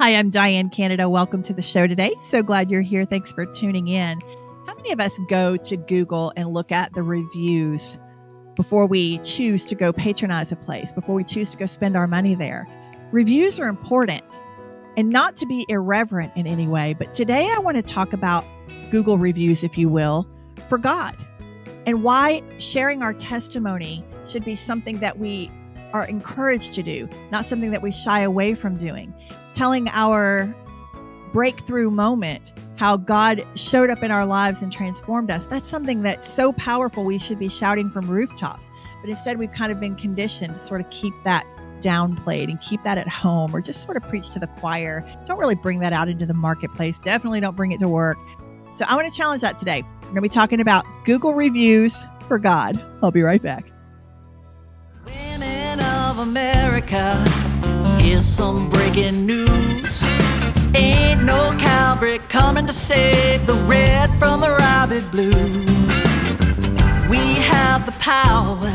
Hi, I'm Diane Canada. Welcome to the show today. So glad you're here. Thanks for tuning in. How many of us go to Google and look at the reviews before we choose to go patronize a place, before we choose to go spend our money there? Reviews are important, and not to be irreverent in any way, but today I want to talk about Google reviews, if you will, for God, and why sharing our testimony should be something that we are encouraged to do, not something that we shy away from doing. Telling our breakthrough moment, how God showed up in our lives and transformed us, that's something that's so powerful we should be shouting from rooftops. But instead, we've kind of been conditioned to sort of keep that downplayed and keep that at home, or just sort of preach to the choir. Don't really bring that out into the marketplace. Definitely don't bring it to work. So I want to challenge that today. We're going to be talking about Google reviews for God. I'll be right back. Winning of America, here's some breaking news. Ain't no cavalry coming to save the red from the rabid blue. We have the power,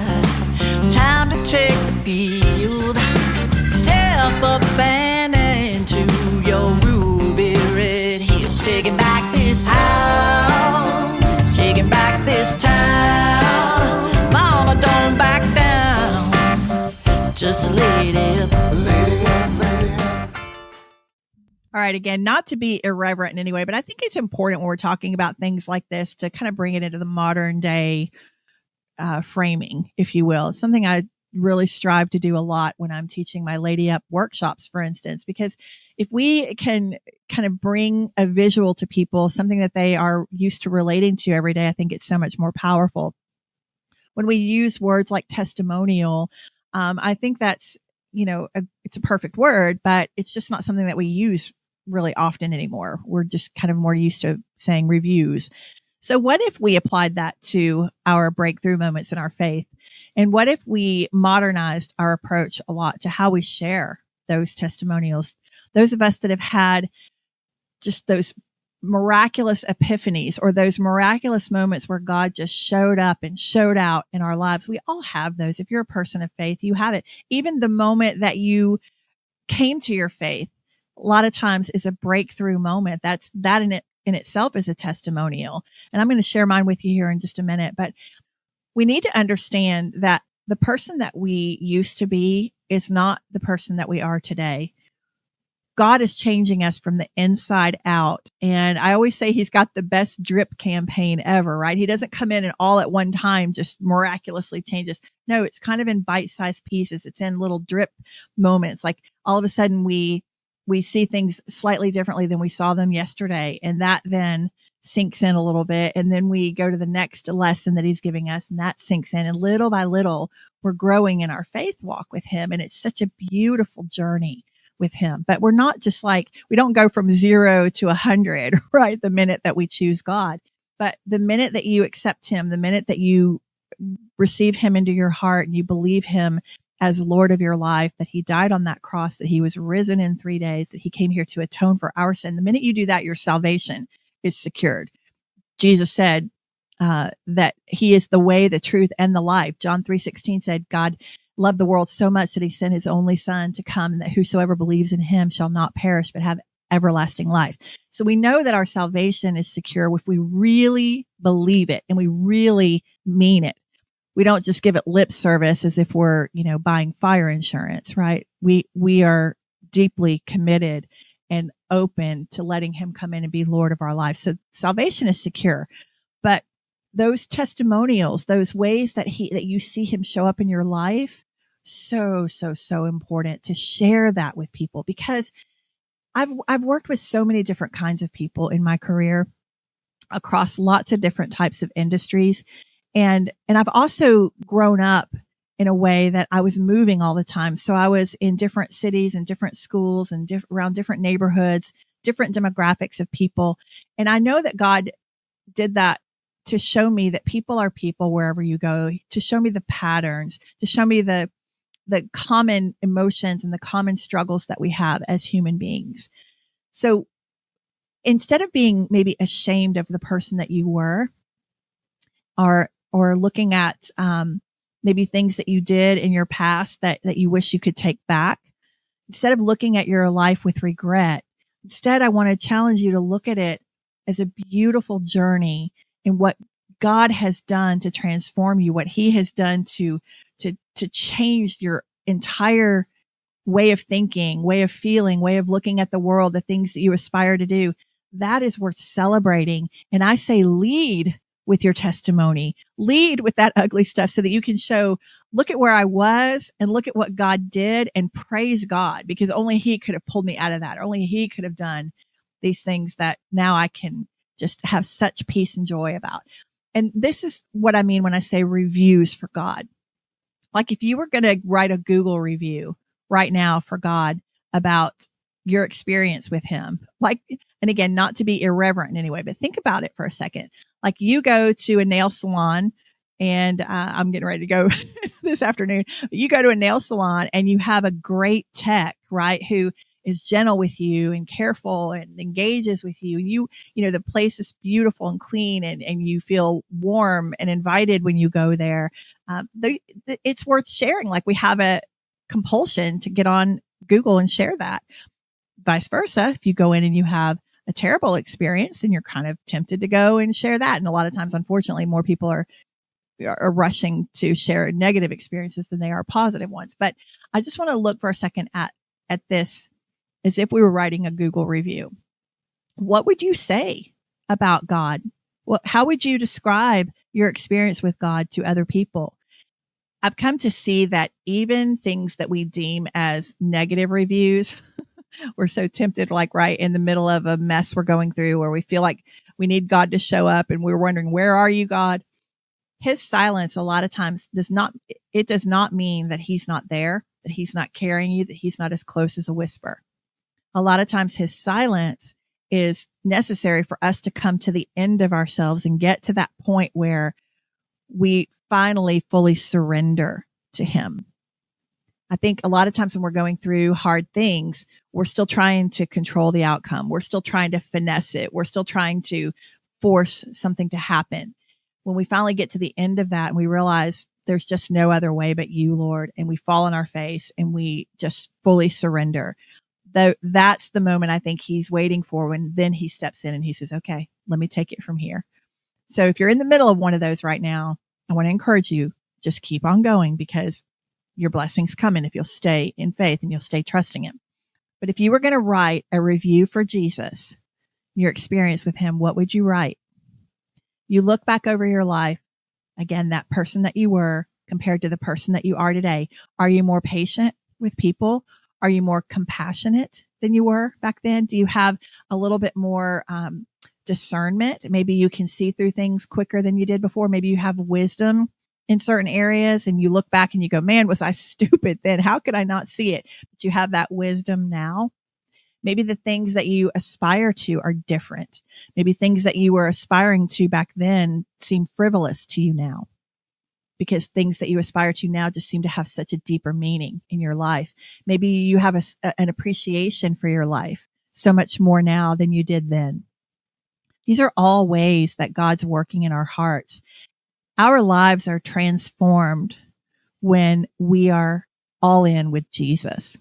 time to take the field. Step up and into your ruby red heels. Taking back this house, taking back this town. Mama, don't back down, just lay it up, lay it up, lay it up. All right, again, not to be irreverent in any way, but I think it's important when we're talking about things like this to kind of bring it into the modern day framing, if you will. It's something I really strive to do a lot when I'm teaching my Lady Up workshops, for instance, because if we can kind of bring a visual to people, something that they are used to relating to every day, I think it's so much more powerful. When we use words like testimonial, I think that's, it's a perfect word, but it's just not something that we use really often anymore. We're just kind of more used to saying reviews. So what if we applied that to our breakthrough moments in our faith? And what if we modernized our approach a lot to how we share those testimonials? Those of us that have had just those miraculous epiphanies or those miraculous moments where God just showed up and showed out in our lives. We all have those. If you're a person of faith, you have it. Even the moment that you came to your faith, a lot of times is a breakthrough moment. That in itself is a testimonial. And I'm going to share mine with you here in just a minute, but we need to understand that the person that we used to be is not the person that we are today. God is changing us from the inside out. And I always say he's got the best drip campaign ever, right? He doesn't come in and all at one time just miraculously changes. No, it's kind of in bite-sized pieces. It's in little drip moments. Like all of a sudden we see things slightly differently than we saw them yesterday. And that then sinks in a little bit. And then we go to the next lesson that he's giving us, and that sinks in. And little by little, we're growing in our faith walk with him. And it's such a beautiful journey with him. But we're not just like, we don't go from 0 to 100, right? The minute that we choose God. But the minute that you accept him, the minute that you receive him into your heart and you believe him as Lord of your life, that he died on that cross, that he was risen in 3 days, that he came here to atone for our sin. The minute you do that, your salvation is secured. Jesus said that he is the way, the truth, and the life. John 3:16 said, God loved the world so much that he sent his only son to come, and that whosoever believes in him shall not perish, but have everlasting life. So we know that our salvation is secure if we really believe it and we really mean it. We don't just give it lip service as if we're, buying fire insurance, right? We are deeply committed and open to letting him come in and be Lord of our life. So salvation is secure. But those testimonials, those ways that you see him show up in your life, so important to share that with people, because I've worked with so many different kinds of people in my career across lots of different types of industries. And I've also grown up in a way that I was moving all the time. So I was in different cities and different schools and around different neighborhoods, different demographics of people. And I know that God did that to show me that people are people wherever you go, to show me the patterns, to show me the common emotions and the common struggles that we have as human beings. So instead of being maybe ashamed of the person that you were, or looking at maybe things that you did in your past that you wish you could take back, instead of looking at your life with regret, instead, I want to challenge you to look at it as a beautiful journey in what God has done to transform you, what he has done to change your entire way of thinking, way of feeling, way of looking at the world, the things that you aspire to do. That is worth celebrating. And I say lead with your testimony, lead with that ugly stuff so that you can show, look at where I was and look at what God did and praise God, because only he could have pulled me out of that. Only he could have done these things that now I can just have such peace and joy about. And this is what I mean when I say reviews for God. Like if you were going to write a Google review right now for God about your experience with him, like, and again, not to be irreverent in any way, but think about it for a second. Like you go to a nail salon and I'm getting ready to go this afternoon, but you go to a nail salon and you have a great tech, right? Who is gentle with you and careful and engages with you. You know, the place is beautiful and clean and you feel warm and invited when you go there. It's worth sharing. Like we have a compulsion to get on Google and share that. Vice versa. If you go in and you have a terrible experience, then you're kind of tempted to go and share that. And a lot of times, unfortunately, more people are rushing to share negative experiences than they are positive ones. But I just want to look for a second at this as if we were writing a Google review. What would you say about God? How would you describe your experience with God to other people? I've come to see that even things that we deem as negative reviews, we're so tempted, like right in the middle of a mess we're going through where we feel like we need God to show up and we're wondering, where are you, God? His silence a lot of times does not mean that he's not there, that he's not carrying you, that he's not as close as a whisper. A lot of times his silence is necessary for us to come to the end of ourselves and get to that point where we finally fully surrender to him. I think a lot of times when we're going through hard things, we're still trying to control the outcome. We're still trying to finesse it. We're still trying to force something to happen. When we finally get to the end of that and we realize there's just no other way but you, Lord, and we fall on our face and we just fully surrender, that's the moment I think he's waiting for, when then he steps in and he says, okay, let me take it from here. So if you're in the middle of one of those right now, I want to encourage you, just keep on going, because your blessings coming if you'll stay in faith and you'll stay trusting him. But if you were going to write a review for Jesus, your experience with him, what would you write? You look back over your life, again, that person that you were compared to the person that you are today. Are you more patient with people? Are you more compassionate than you were back then? Do you have a little bit more discernment? Maybe you can see through things quicker than you did before. Maybe you have wisdom in certain areas and you look back and you go, man, was I stupid then? How could I not see it? But you have that wisdom now. Maybe the things that you aspire to are different. Maybe things that you were aspiring to back then seem frivolous to you now, because things that you aspire to now just seem to have such a deeper meaning in your life. Maybe you have an appreciation for your life so much more now than you did then. These are all ways that God's working in our hearts. Our lives are transformed when we are all in with Jesus.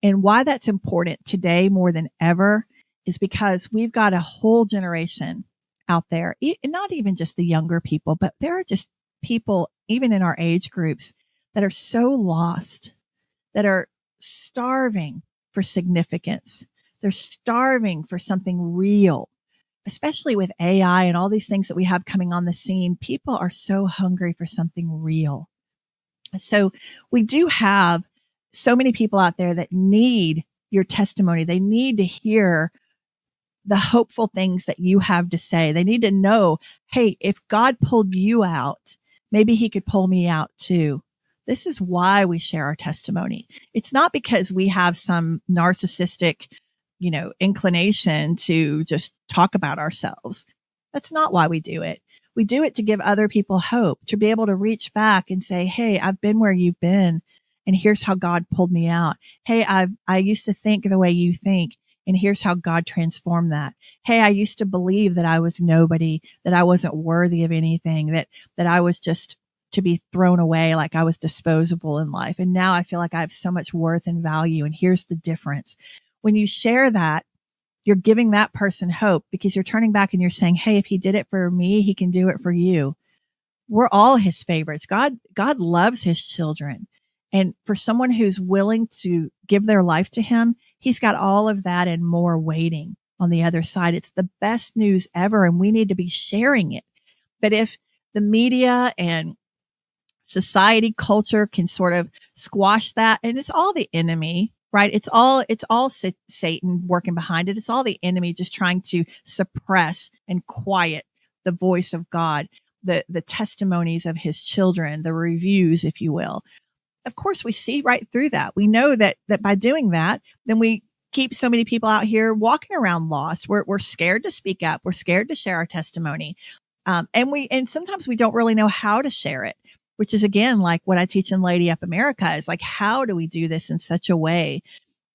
And why that's important today more than ever is because we've got a whole generation out there, not even just the younger people, but there are just people, even in our age groups, that are so lost, that are starving for significance. They're starving for something real, especially with AI and all these things that we have coming on the scene. People are so hungry for something real. So we do have so many people out there that need your testimony. They need to hear the hopeful things that you have to say. They need to know, hey, if God pulled you out, maybe he could pull me out too. This is why we share our testimony. It's not because we have some narcissistic, inclination to just talk about ourselves. That's not why we do it. We do it to give other people hope, to be able to reach back and say, hey, I've been where you've been, and here's how God pulled me out. Hey, I used to think the way you think, and here's how God transformed that. Hey, I used to believe that I was nobody, that I wasn't worthy of anything, that I was just to be thrown away like I was disposable in life. And now I feel like I have so much worth and value. And here's the difference. When you share that, you're giving that person hope because you're turning back and you're saying, hey, if he did it for me, he can do it for you. We're all his favorites. God loves his children. And for someone who's willing to give their life to him, he's got all of that and more waiting on the other side. It's the best news ever, and we need to be sharing it. But if the media and society culture can sort of squash that, and it's all the enemy, right? It's all Satan working behind it. It's all the enemy just trying to suppress and quiet the voice of God, the testimonies of his children, the reviews, if you will. Of course, we see right through that. We know that by doing that, then we keep so many people out here walking around lost. We're scared to speak up. We're scared to share our testimony. And sometimes we don't really know how to share it, which is again, like what I teach in Lady Up America is like, how do we do this in such a way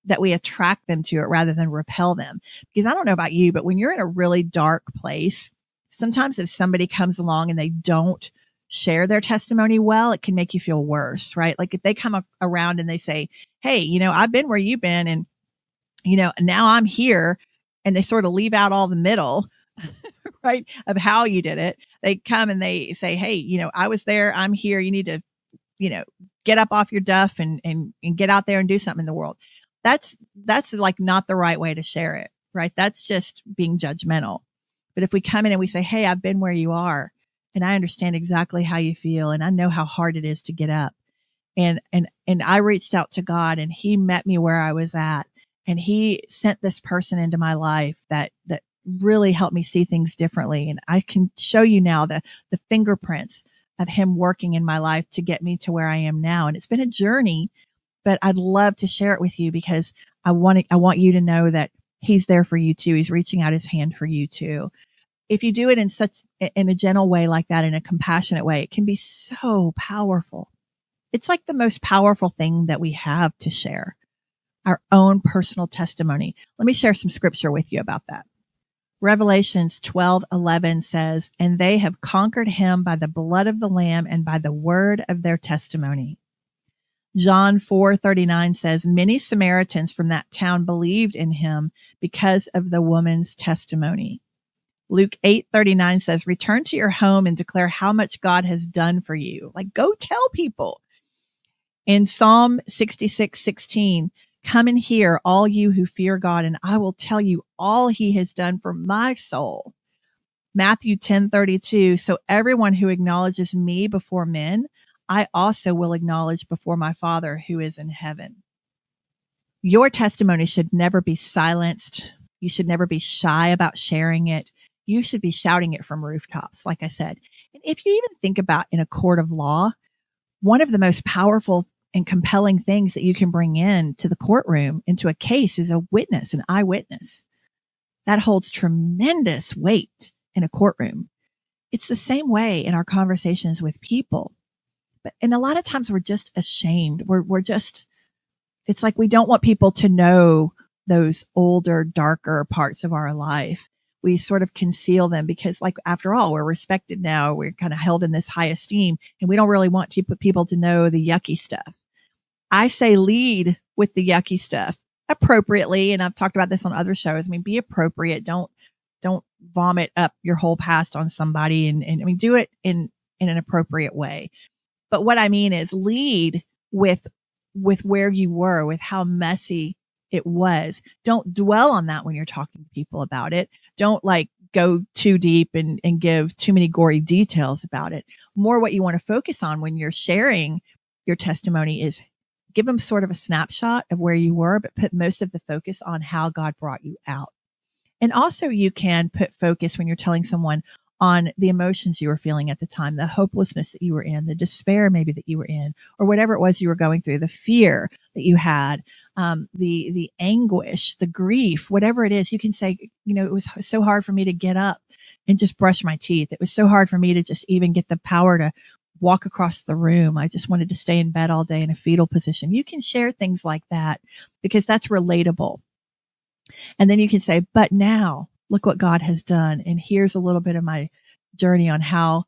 that we attract them to it rather than repel them? Because I don't know about you, but when you're in a really dark place, sometimes if somebody comes along and they don't share their testimony well, it can make you feel worse, right? Like if they come around and they say, hey, I've been where you've been and, now I'm here, and they sort of leave out all the middle, right, of how you did it. They come and they say, hey, I was there, I'm here. You need to, get up off your duff and get out there and do something in the world. That's like not the right way to share it, right? That's just being judgmental. But if we come in and we say, hey, I've been where you are, and I understand exactly how you feel, and I know how hard it is to get up. And I reached out to God, and he met me where I was at, and he sent this person into my life that really helped me see things differently. And I can show you now the fingerprints of him working in my life to get me to where I am now. And it's been a journey, but I'd love to share it with you because I want you to know that he's there for you too. He's reaching out his hand for you too. If you do it in a gentle way like that, in a compassionate way, it can be so powerful. It's like the most powerful thing that we have to share, our own personal testimony. Let me share some scripture with you about that. Revelations 12:11 says, and they have conquered him by the blood of the Lamb and by the word of their testimony. John 4:39 says, many Samaritans from that town believed in him because of the woman's testimony. Luke 8:39 says, return to your home and declare how much God has done for you. Like, go tell people. In Psalm 66:16, come and hear, all you who fear God, and I will tell you all he has done for my soul. Matthew 10:32, so everyone who acknowledges me before men, I also will acknowledge before my Father who is in heaven. Your testimony should never be silenced. You should never be shy about sharing it. You should be shouting it from rooftops, like I said. And if you even think about in a court of law, one of the most powerful and compelling things that you can bring in to the courtroom, into a case, is a witness, an eyewitness. That holds tremendous weight in a courtroom. It's the same way in our conversations with people. And a lot of times we're just ashamed. We're just, it's like we don't want people to know those older, darker parts of our life. We sort of conceal them because, like, after all, we're respected now. We're kind of held in this high esteem, and we don't really want people to know the yucky stuff. I say lead with the yucky stuff appropriately. And I've talked about this on other shows. I mean, be appropriate. Don't vomit up your whole past on somebody. And I mean, do it in an appropriate way. But what I mean is lead with where you were, with how messy it was. Don't dwell on that when you're talking to people about it. Don't like go too deep and give too many gory details about it. More what you want to focus on when you're sharing your testimony is give them sort of a snapshot of where you were, but put most of the focus on how God brought you out. And also you can put focus when you're telling someone on the emotions you were feeling at the time, the hopelessness that you were in, the despair maybe that you were in, or whatever it was you were going through, the fear that you had, the anguish, the grief, whatever it is. You can say, it was so hard for me to get up and just brush my teeth. It was so hard for me to just even get the power to walk across the room. I just wanted to stay in bed all day in a fetal position. You can share things like that because that's relatable. And then you can say, but now look what God has done. And here's a little bit of my journey on how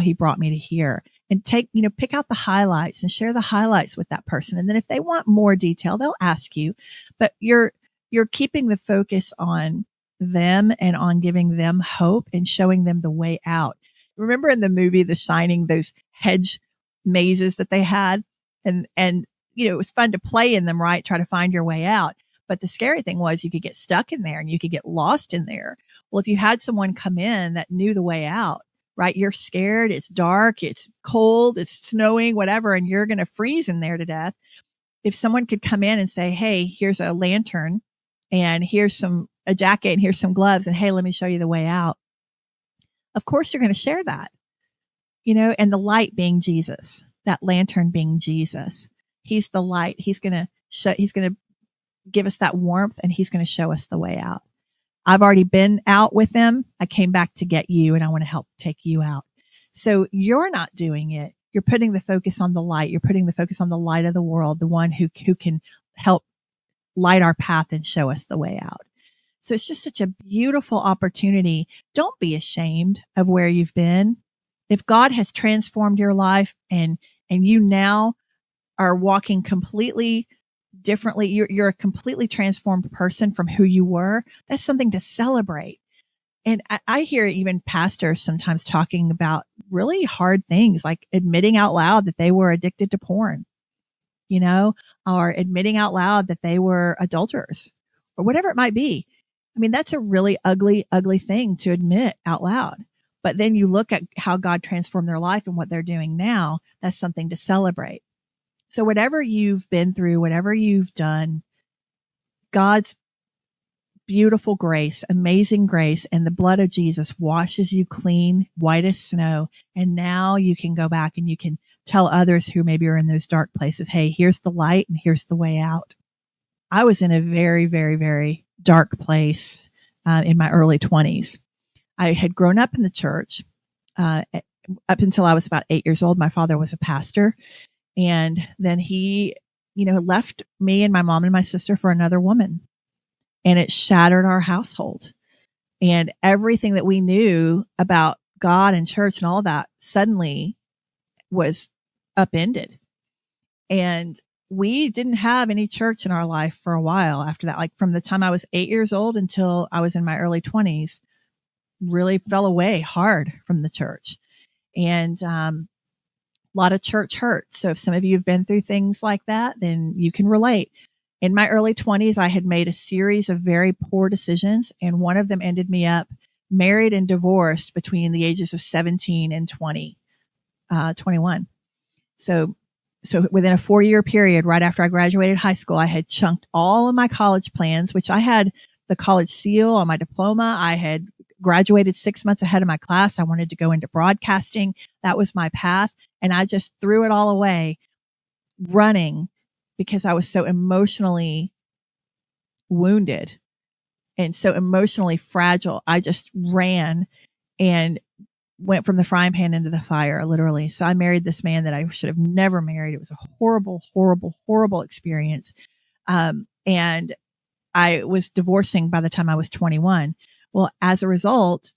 he brought me to here. and pick out the highlights and share the highlights with that person. And then if they want more detail, they'll ask you, but you're keeping the focus on them and on giving them hope and showing them the way out. Remember in the movie The Shining, those hedge mazes that they had, and it was fun to play in them, right? Try to find your way out. But the scary thing was you could get stuck in there and you could get lost in there. Well, if you had someone come in that knew the way out, right? You're scared. It's dark. It's cold. It's snowing, whatever. And you're going to freeze in there to death. If someone could come in and say, hey, here's a lantern and here's a jacket and here's some gloves. And hey, let me show you the way out. Of course, you're going to share that, and the light being Jesus, that lantern being Jesus. He's the light. He's going to give us that warmth and he's going to show us the way out. I've already been out with them. I came back to get you and I want to help take you out. So you're not doing it. You're putting the focus on the light. You're putting the focus on the light of the world, the one who can help light our path and show us the way out. So it's just such a beautiful opportunity. Don't be ashamed of where you've been. If God has transformed your life and you now are walking completely differently, you're a completely transformed person from who you were. That's something to celebrate. And I hear even pastors sometimes talking about really hard things, like admitting out loud that they were addicted to porn, or admitting out loud that they were adulterers or whatever it might be. I mean, that's a really ugly, ugly thing to admit out loud. But then you look at how God transformed their life and what they're doing now. That's something to celebrate. So whatever you've been through, whatever you've done, God's beautiful grace, amazing grace, and the blood of Jesus washes you clean, white as snow. And now you can go back and you can tell others who maybe are in those dark places, hey, here's the light and here's the way out. I was in a very, very, very dark place in my early 20s. I had grown up in the church up until I was about 8 years old. My father was a pastor. And then he, left me and my mom and my sister for another woman. And it shattered our household. And everything that we knew about God and church and all that suddenly was upended. And we didn't have any church in our life for a while after that. Like from the time I was 8 years old until I was in my early 20s, really fell away hard from the church. And a lot of church hurt. So if some of you have been through things like that, then you can relate. In my early 20s, I had made a series of very poor decisions, and one of them ended me up married and divorced between the ages of 17 and 21. So within a 4-year period, right after I graduated high school, I had chunked all of my college plans, which I had the college seal on my diploma. I had graduated 6 months ahead of my class. I wanted to go into broadcasting. That was my path. And I just threw it all away running because I was so emotionally wounded and so emotionally fragile. I just ran and went from the frying pan into the fire, literally. So I married this man that I should have never married. It was a horrible, horrible, horrible experience. And I was divorcing by the time I was 21. Well, as a result,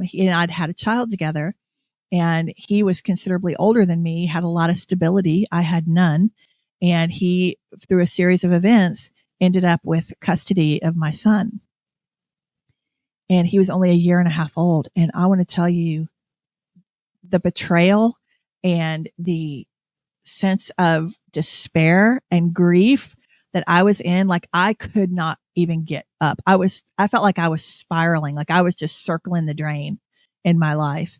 he and I'd had a child together, and he was considerably older than me, had a lot of stability. I had none. And he, through a series of events, ended up with custody of my son. And he was only a year and a half old. And I want to tell you, the betrayal and the sense of despair and grief that I was in, like I could not even get up. I felt like I was spiraling, like I was just circling the drain in my life.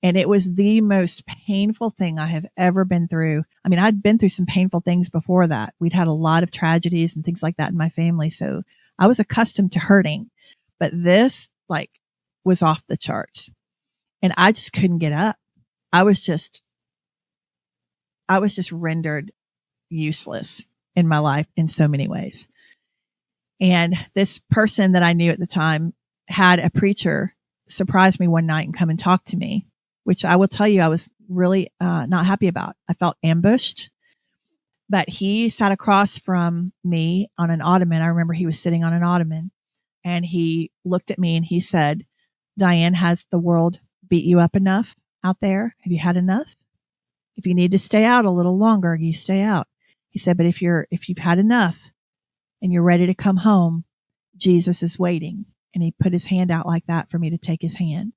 And it was the most painful thing I have ever been through. I mean, I'd been through some painful things before that. We'd had a lot of tragedies and things like that in my family. So I was accustomed to hurting, but this was off the charts, and I just couldn't get up. I was just rendered useless in my life in so many ways. And this person that I knew at the time had a preacher surprise me one night and come and talk to me, which I will tell you, I was really not happy about. I felt ambushed, but he sat across from me on an ottoman. I remember he was sitting on an ottoman, and he looked at me and he said, "Diane, has the world beat you up enough out there? Have you had enough?" If you need to stay out a little longer, you stay out. He said, but if you've had enough and you're ready to come home, Jesus is waiting. And he put his hand out like that for me to take his hand.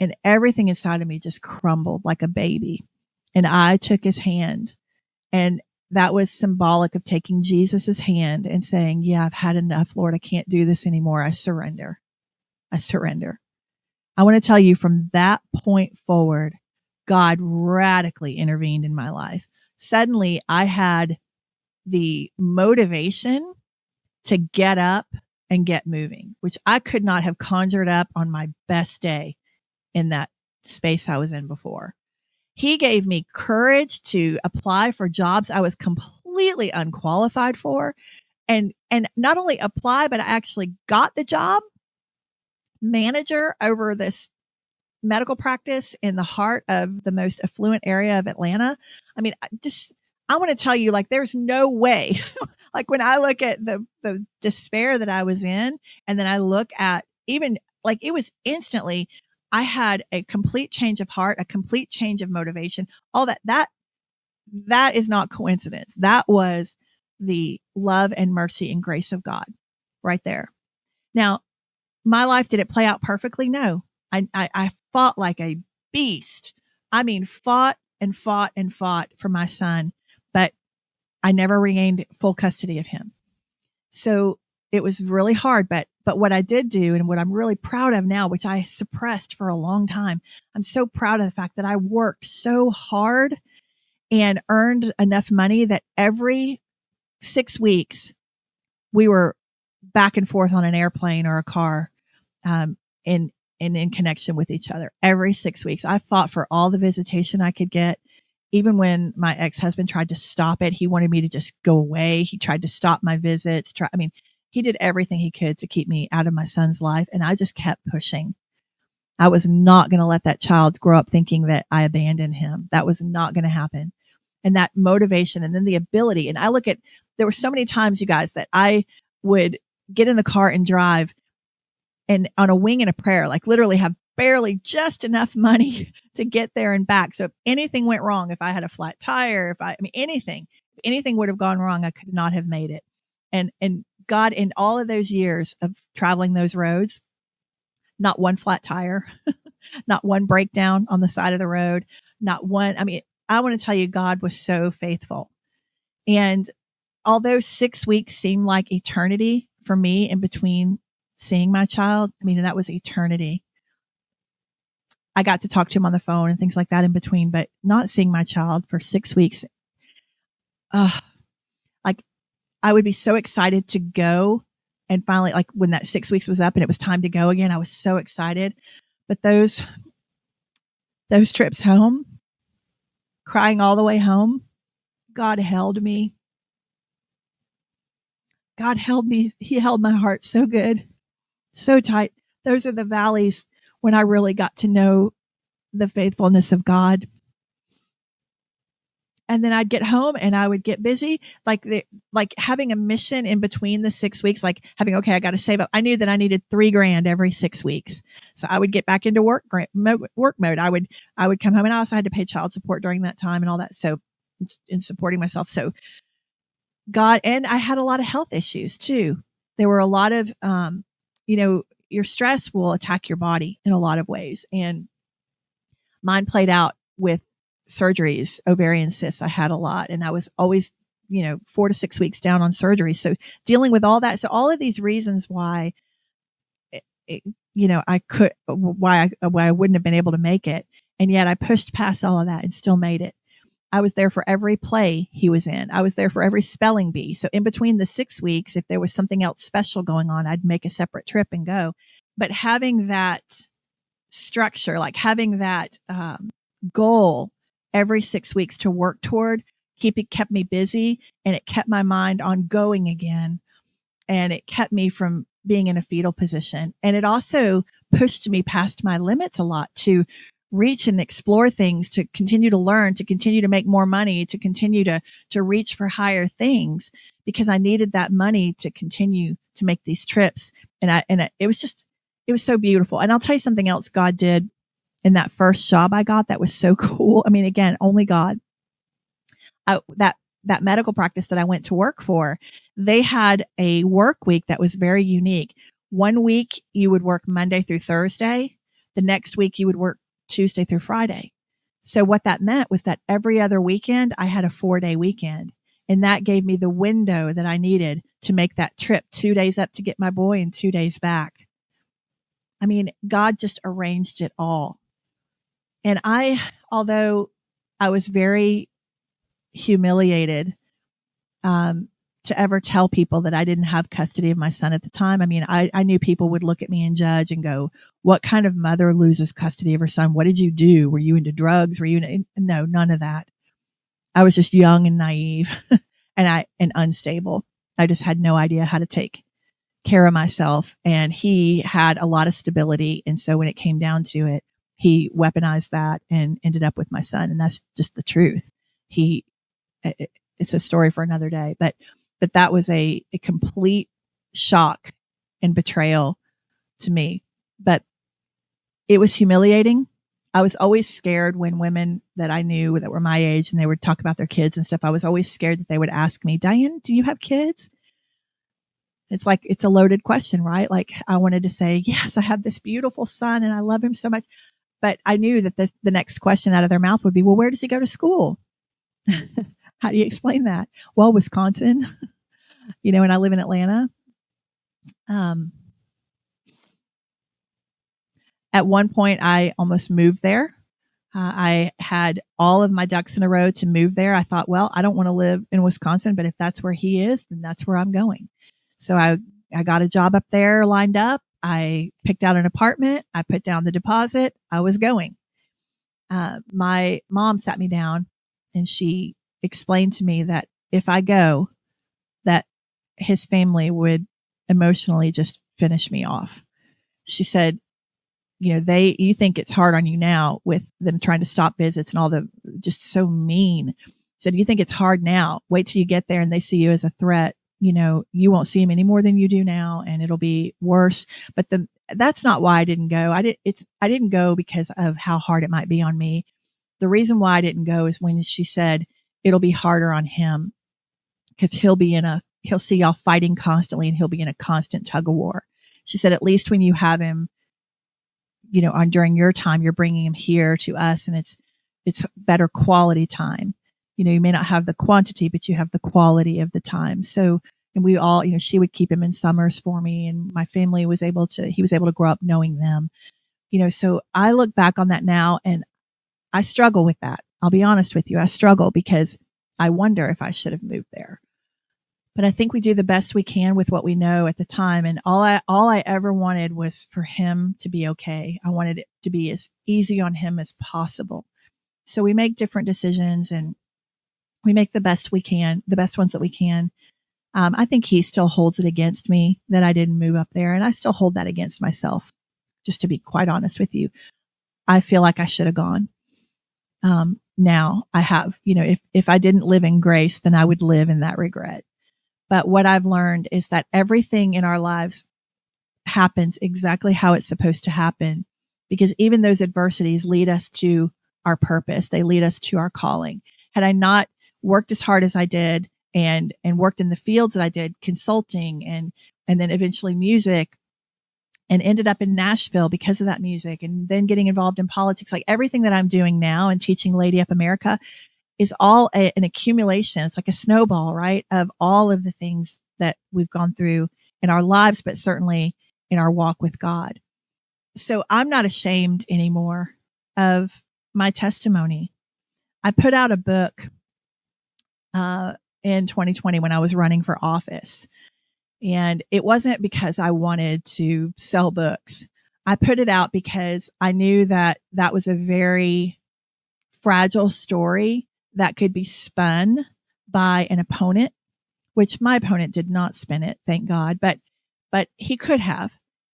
And everything inside of me just crumbled like a baby. And I took his hand, and that was symbolic of taking Jesus's hand and saying, yeah, I've had enough, Lord. I can't do this anymore. I surrender. I surrender. I want to tell you, from that point forward, God radically intervened in my life. Suddenly I had the motivation to get up and get moving, which I could not have conjured up on my best day in that space I was in before. He gave me courage to apply for jobs I was completely unqualified for, and not only apply, but I actually got the job, manager over this medical practice in the heart of the most affluent area of Atlanta. I mean, I want to tell you, like, there's no way. Like, when I look at the despair that I was in, and then I look at, even like, it was instantly, I had a complete change of heart, a complete change of motivation, all that is not coincidence. That was the love and mercy and grace of God right there. Now, my life, did it play out perfectly? No. I fought like a beast. I mean, fought and fought and fought for my son, but I never regained full custody of him. So it was really hard, but what I did do, and what I'm really proud of now, which I suppressed for a long time, I'm so proud of the fact that I worked so hard and earned enough money that every 6 weeks we were back and forth on an airplane or a car, in connection with each other. Every 6 weeks, I fought for all the visitation I could get. Even when my ex-husband tried to stop it, he wanted me to just go away. He tried to stop my visits. He did everything he could to keep me out of my son's life. And I just kept pushing. I was not going to let that child grow up thinking that I abandoned him. That was not going to happen. And that motivation, and then the ability. And there were so many times, you guys, that I would get in the car and drive, and on a wing and a prayer, like literally have barely just enough money to get there and back. So if anything went wrong, if I had a flat tire, anything would have gone wrong, I could not have made it. And God, in all of those years of traveling those roads, not one flat tire, not one breakdown on the side of the road, not one. I want to tell you, God was so faithful. And although 6 weeks seemed like eternity for me in between seeing my child, that was eternity. I got to talk to him on the phone and things like that in between, but not seeing my child for 6 weeks. Like, I would be so excited to go. And finally, like, when that 6 weeks was up and it was time to go again, I was so excited. But those trips home, crying all the way home, God held me. God held me. He held my heart so good, so tight. Those are the valleys when I really got to know the faithfulness of God. And then I'd get home and I would get busy, like having a mission in between the 6 weeks, like having, okay, I got to save up. I knew that I needed $3,000 every 6 weeks. So I would get back into work mode. I would come home, and I also had to pay child support during that time and all that. So in supporting myself. So God, and I had a lot of health issues too. There were a lot of, your stress will attack your body in a lot of ways. And mine played out with surgeries, ovarian cysts. I had a lot, and I was always, 4 to 6 weeks down on surgery. So dealing with all that. So all of these reasons why, why I wouldn't have been able to make it. And yet I pushed past all of that and still made it. I was there for every play he was in. I was there for every spelling bee. So in between the 6 weeks, if there was something else special going on, I'd make a separate trip and go. But having that structure, like having that goal every 6 weeks to work toward, kept me busy, and it kept my mind on going again. And it kept me from being in a fetal position. And it also pushed me past my limits a lot to reach and explore things, to continue to learn, to continue to make more money, to continue to reach for higher things, because I needed that money to continue to make these trips. And it was so beautiful. And I'll tell you something else God did in that first job I got that was so cool. I mean, again, only God. That medical practice that I went to work for, they had a work week that was very unique. One week you would work Monday through Thursday. The next week you would work Tuesday through Friday. So what that meant was that every other weekend I had a 4-day weekend. And that gave me the window that I needed to make that trip, 2 days up to get my boy and 2 days back. I mean, God just arranged it all. And although I was very humiliated to ever tell people that I didn't have custody of my son at the time. I mean, I knew people would look at me and judge and go, what kind of mother loses custody of her son? What did you do? Were you into drugs? No, none of that. I was just young and naive and unstable. I just had no idea how to take care of myself. And he had a lot of stability. And so when it came down to it, he weaponized that and ended up with my son. And that's just the truth. It's a story for another day, but that was a complete shock and betrayal to me, but it was humiliating. I was always scared when women that I knew that were my age and they would talk about their kids and stuff. I was always scared that they would ask me, Diane, do you have kids? It's like, it's a loaded question, right? Like I wanted to say, yes, I have this beautiful son and I love him so much. But I knew that the next question out of their mouth would be, well, where does he go to school? How do you explain that? Well, Wisconsin, and I live in Atlanta. At one point, I almost moved there. I had all of my ducks in a row to move there. I thought, well, I don't want to live in Wisconsin, but if that's where he is, then that's where I'm going. So I got a job up there lined up. I picked out an apartment. I put down the deposit. I was going. My mom sat me down and she explained to me that if I go, that his family would emotionally just finish me off. She said, you think it's hard on you now with them trying to stop visits and all the just so mean. Said, you think it's hard now. Wait till you get there and they see you as a threat. You won't see him any more than you do now and it'll be worse. But that's not why I didn't go. I didn't go because of how hard it might be on me. The reason why I didn't go is when she said it'll be harder on him because he'll see y'all fighting constantly and he'll be in a constant tug of war. She said, at least when you have him, during your time, you're bringing him here to us and it's better quality time. You may not have the quantity, but you have the quality of the time. So, and we all, she would keep him in summers for me and my family he was able to grow up knowing them, so I look back on that now and I struggle with that. I'll be honest with you. I struggle because I wonder if I should have moved there. But I think we do the best we can with what we know at the time. And all I ever wanted was for him to be okay. I wanted it to be as easy on him as possible. So we make different decisions and we make the best we can, the best ones that we can. I think he still holds it against me that I didn't move up there. And I still hold that against myself, just to be quite honest with you. I feel like I should have gone. Now I have, if I didn't live in grace, then I would live in that regret. But what I've learned is that everything in our lives happens exactly how it's supposed to happen, because even those adversities lead us to our purpose. They lead us to our calling. Had I not worked as hard as I did and worked in the fields that I did, consulting and then eventually music, and ended up in Nashville because of that music, and then getting involved in politics, like everything that I'm doing now and teaching Lady Up America is all an accumulation. It's like a snowball, right? Of all of the things that we've gone through in our lives, but certainly in our walk with God. So I'm not ashamed anymore of my testimony. I put out a book in 2020 when I was running for office. And it wasn't because I wanted to sell books. I put it out because I knew that was a very fragile story that could be spun by an opponent, which my opponent did not spin it, thank God, but he could have.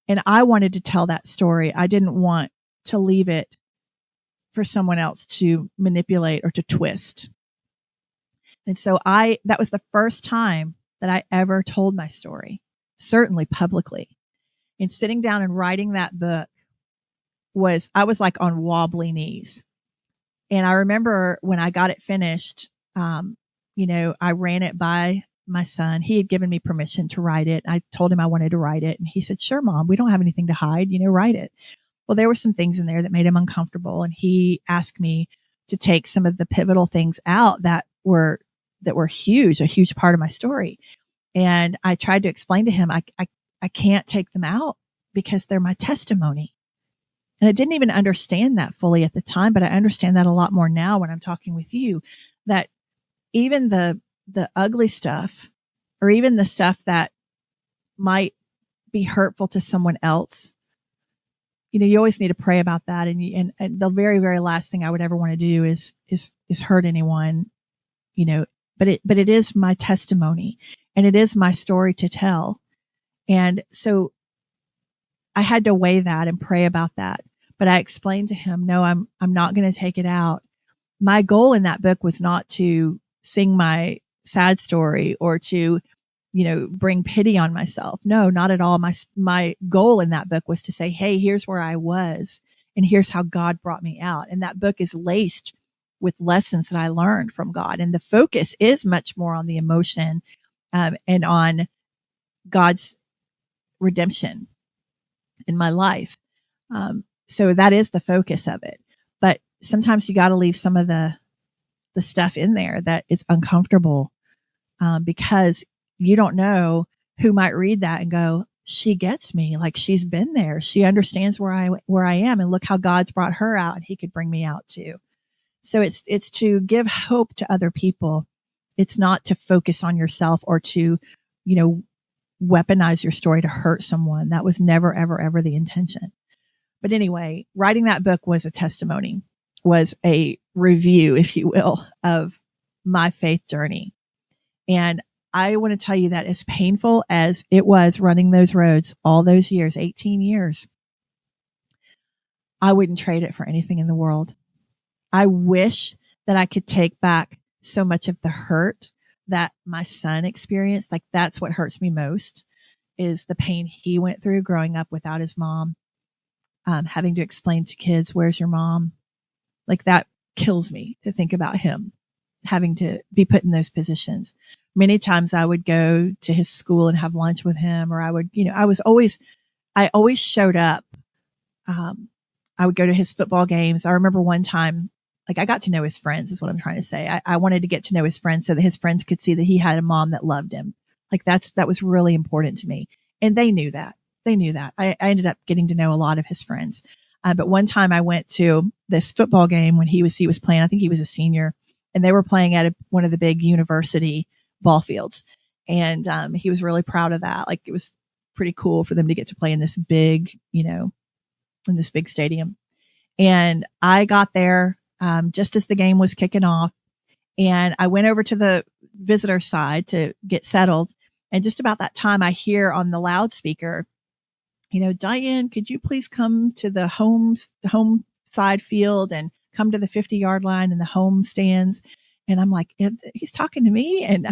And I wanted to tell that story. I didn't want to leave it for someone else to manipulate or to twist. And so that was the first time that I ever told my story, certainly publicly. And sitting down and writing that book I was like on wobbly knees. And I remember when I got it finished, I ran it by my son. He had given me permission to write it. I told him I wanted to write it. And he said, "Sure, Mom, we don't have anything to hide, write it." Well, there were some things in there that made him uncomfortable. And he asked me to take some of the pivotal things out that were huge, a huge part of my story. And I tried to explain to him, I can't take them out because they're my testimony. And I didn't even understand that fully at the time, but I understand that a lot more now when I'm talking with you, that even the ugly stuff, or even the stuff that might be hurtful to someone else, you always need to pray about that. And the very, very last thing I would ever want to do is hurt anyone, but it is my testimony and it is my story to tell. And so I had to weigh that and pray about that. But I explained to him, no, I'm not going to take it out. My goal in that book was not to sing my sad story or to, bring pity on myself. No, not at all. My goal in that book was to say, hey, here's where I was and here's how God brought me out. And that book is laced with lessons that I learned from God. And the focus is much more on the emotion and on God's redemption in my life. So that is the focus of it. But sometimes you got to leave some of the stuff in there that is uncomfortable because you don't know who might read that and go, she gets me. Like, she's been there. She understands where I am, and look how God's brought her out, and he could bring me out too. So it's to give hope to other people. It's not to focus on yourself or to, weaponize your story to hurt someone. That was never, ever, ever the intention. But anyway, writing that book was a testimony, was a review, if you will, of my faith journey. And I want to tell you that as painful as it was running those roads all those years, 18 years, I wouldn't trade it for anything in the world. I wish that I could take back so much of the hurt that my son experienced. Like, that's what hurts me most, is the pain he went through growing up without his mom, having to explain to kids, where's your mom? Like, that kills me to think about him having to be put in those positions. Many times I would go to his school and have lunch with him, or I would, I always showed up. I would go to his football games. I remember one time, like, I got to know his friends is what I'm trying to say. I wanted to get to know his friends so that his friends could see that he had a mom that loved him. Like, that was really important to me. And they knew that. I ended up getting to know a lot of his friends. But one time I went to this football game when he was playing, I think he was a senior, and they were playing at one of the big university ball fields. And he was really proud of that. Like, it was pretty cool for them to get to play in this big, in this big stadium. And I got there just as the game was kicking off, and I went over to the visitor side to get settled. And just about that time, I hear on the loudspeaker, Diane, could you please come to the home side field and come to the 50-yard line and the home stands? And I'm like, he's talking to me. And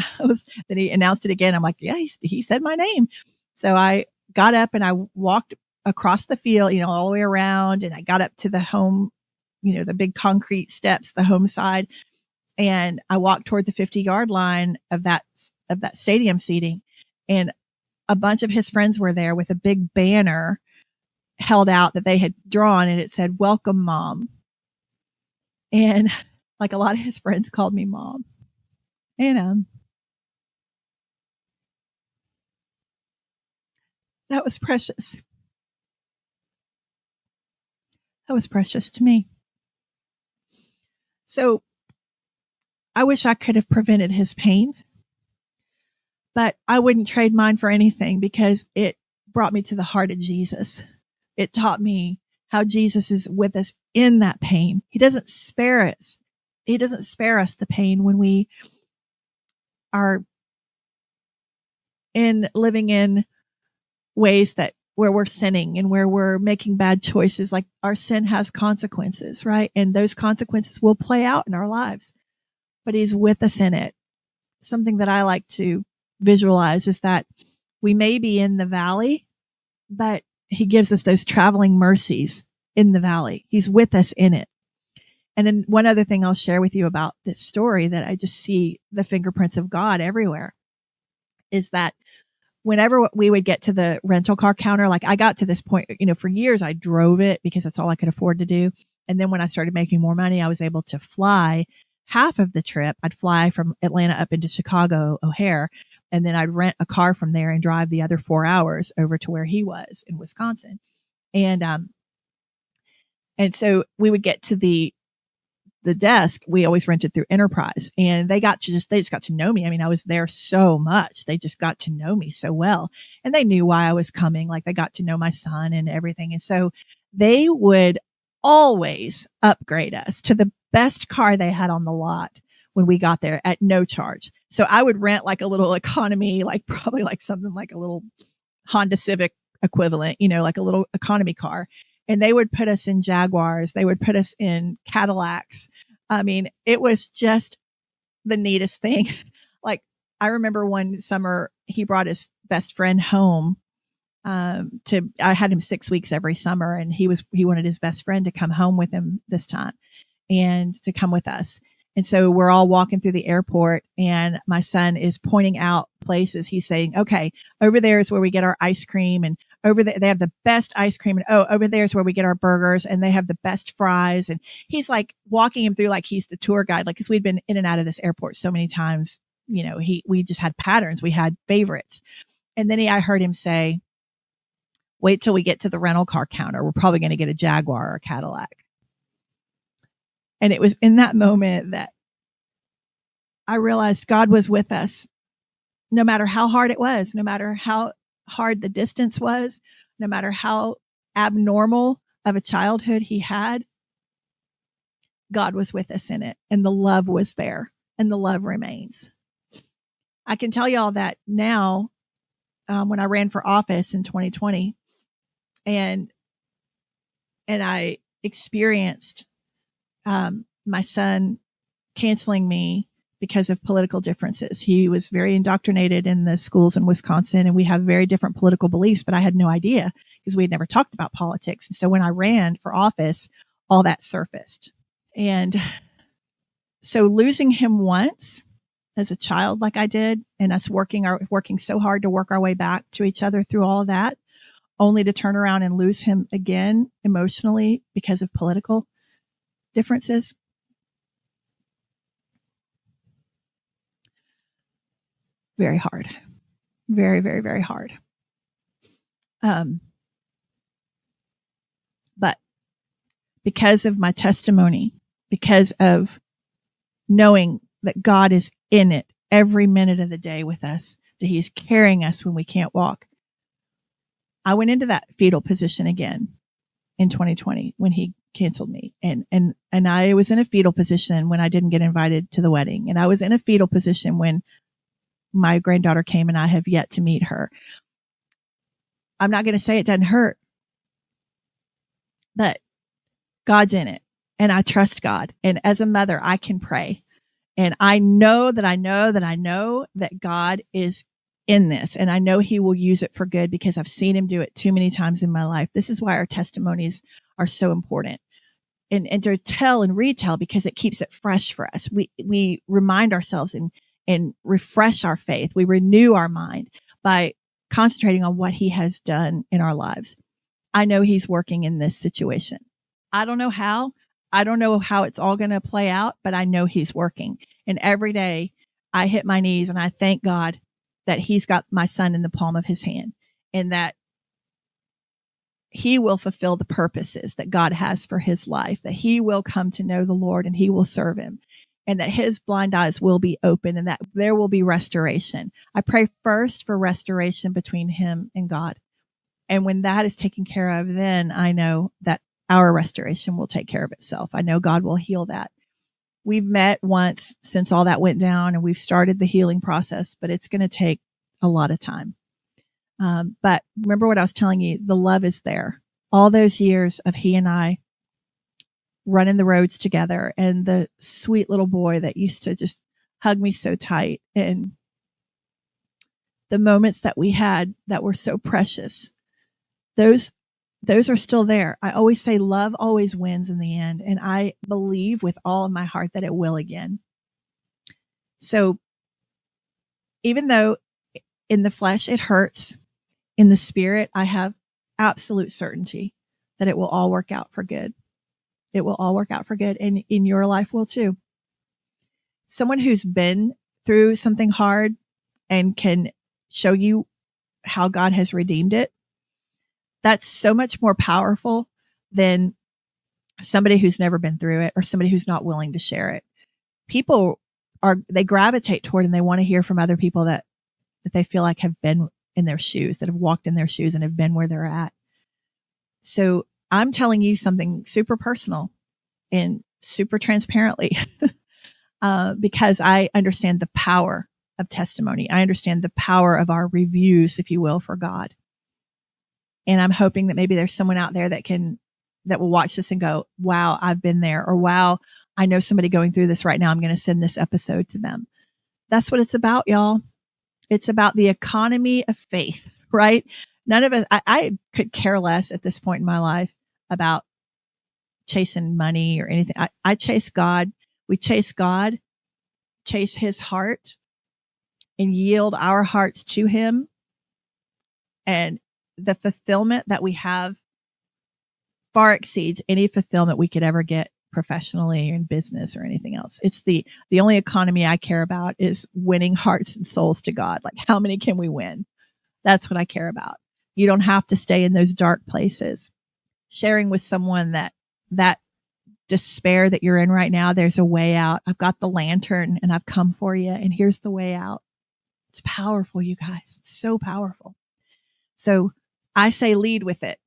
then he announced it again. I'm like, yeah, he said my name. So I got up and I walked across the field, all the way around. And I got up to the home, the big concrete steps, the home side. And I walked toward the 50-yard line of that stadium seating. And a bunch of his friends were there with a big banner held out that they had drawn, and it said, "Welcome, Mom." And like, a lot of his friends called me Mom. And that was precious. That was precious to me. So I wish I could have prevented his pain, but I wouldn't trade mine for anything, because it brought me to the heart of Jesus. It taught me how Jesus is with us in that pain. He doesn't spare us. He doesn't spare us the pain when we are living in ways where we're sinning and where we're making bad choices. Like, our sin has consequences, right? And those consequences will play out in our lives, but he's with us in it. Something that I like to visualize is that we may be in the valley, but he gives us those traveling mercies in the valley. He's with us in it. And then one other thing I'll share with you about this story that I just see the fingerprints of God everywhere is that whenever we would get to the rental car counter, like I got to this point, for years I drove it because that's all I could afford to do. And then when I started making more money, I was able to fly half of the trip. I'd fly from Atlanta up into Chicago O'Hare, and then I'd rent a car from there and drive the other 4 hours over to where he was in Wisconsin. And so we would get to the desk. We always rented through Enterprise, and they just got to know me. I mean, I was there so much. They just got to know me so well, and they knew why I was coming. Like they got to know my son and everything. And so they would always upgrade us to the best car they had on the lot when we got there at no charge. So I would rent like a little economy, like probably like something like a little Honda Civic equivalent, like a little economy car. And they would put us in Jaguars. They would put us in Cadillacs. I mean, it was just the neatest thing. Like I remember one summer he brought his best friend home. I had him 6 weeks every summer, and he wanted his best friend to come home with him this time and to come with us. And so we're all walking through the airport, and my son is pointing out places. He's saying, okay, over there is where we get our ice cream, and over there, they have the best ice cream. And over there is where we get our burgers, and they have the best fries. And he's like walking him through like he's the tour guide, like, cause we'd been in and out of this airport so many times, we just had patterns. We had favorites. And then I heard him say, wait till we get to the rental car counter. We're probably going to get a Jaguar or a Cadillac. And it was in that moment that I realized God was with us, no matter how hard it was, no matter how hard the distance was, no matter how abnormal of a childhood he had. God was with us in it, and the love was there, and the love remains. I can tell y'all that now, when I ran for office in 2020, and I experienced my son canceling me because of political differences. He was very indoctrinated in the schools in Wisconsin, and we have very different political beliefs, but I had no idea because we had never talked about politics. And so when I ran for office, all that surfaced. And so losing him once as a child, like I did, and us working so hard to work our way back to each other through all of that, only to turn around and lose him again emotionally because of political differences. Very hard. Very, very, very hard. But because of my testimony, because of knowing that God is in it every minute of the day with us, that He's carrying us when we can't walk, I went into that fetal position again in 2020 when He canceled me. And I was in a fetal position when I didn't get invited to the wedding. And I was in a fetal position when my granddaughter came, and I have yet to meet her. I'm not going to say it doesn't hurt, but God's in it, and I trust God. And as a mother, I can pray, and I know that God is in this, and I know He will use it for good because I've seen Him do it too many times in my life. This is why our testimonies are so important, and to tell and retell, because it keeps it fresh for us. We remind ourselves and refresh our faith. We renew our mind by concentrating on what He has done in our lives. I know He's working in this situation. I don't know how. I don't know how it's all going to play out, but I know He's working. And every day I hit my knees and I thank God that He's got my son in the palm of His hand, and that he will fulfill the purposes that God has for his life, that he will come to know the Lord and he will serve him, and that his blind eyes will be open, and that there will be restoration. I pray first for restoration between him and God. And when that is taken care of, then I know that our restoration will take care of itself. I know God will heal that. We've met once since all that went down, and we've started the healing process, but it's going to take a lot of time. But remember what I was telling you, the love is there. All those years of he and I running the roads together, and the sweet little boy that used to just hug me so tight, and the moments that we had that were so precious, those those are still there. I always say love always wins in the end. And I believe with all of my heart that it will again. So even though in the flesh it hurts, in the spirit, I have absolute certainty that it will all work out for good. It will all work out for good. And in your life will too. Someone who's been through something hard and can show you how God has redeemed it, that's so much more powerful than somebody who's never been through it or somebody who's not willing to share it. People they gravitate toward and they want to hear from other people that they feel like have been in their shoes, that have walked in their shoes and have been where they're at. So I'm telling you something super personal and super transparently because I understand the power of testimony. I understand the power of our reviews, if you will, for God. And I'm hoping that maybe there's someone out there that will watch this and go, wow, I've been there, or wow, I know somebody going through this right now. I'm going to send this episode to them. That's what it's about, y'all. It's about the economy of faith, right? None of us, I could care less at this point in my life about chasing money or anything. I chase God. We chase God, chase his heart, and yield our hearts to him. And the fulfillment that we have far exceeds any fulfillment we could ever get professionally or in business or anything else. It's the only economy I care about is winning hearts and souls to God. Like, how many can we win? That's what I care about. You don't have to stay in those dark places. Sharing with someone that despair that you're in right now, there's a way out. I've got the lantern and I've come for you, and here's the way out. It's powerful, you guys. It's so powerful. So I say lead with it.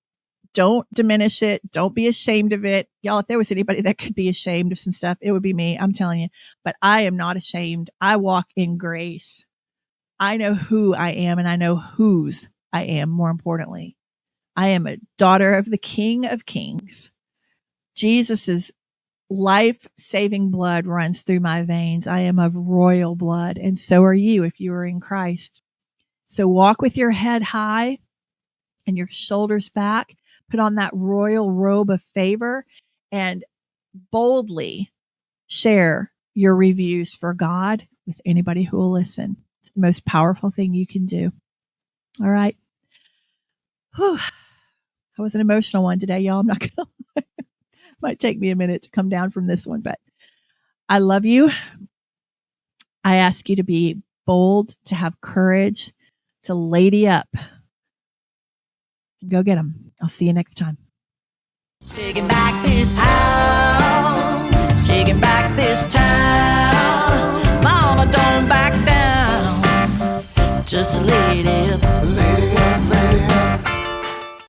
Don't diminish it. Don't be ashamed of it. Y'all, if there was anybody that could be ashamed of some stuff, it would be me. I'm telling you. But I am not ashamed. I walk in grace. I know who I am and I know whose I am, more importantly. I am a daughter of the King of Kings. Jesus's life-saving blood runs through my veins. I am of royal blood, and so are you if you are in Christ. So walk with your head high and your shoulders back. Put on that royal robe of favor and boldly share your reviews for God with anybody who will listen. It's the most powerful thing you can do. All right. Whew. That was an emotional one today, y'all. I'm not going to lie. Might take me a minute to come down from this one, but I love you. I ask you to be bold, to have courage, to lady up. Go get them. I'll see you next time. Taking back this house, taking back this town. Mama, don't back down. Just a lady up.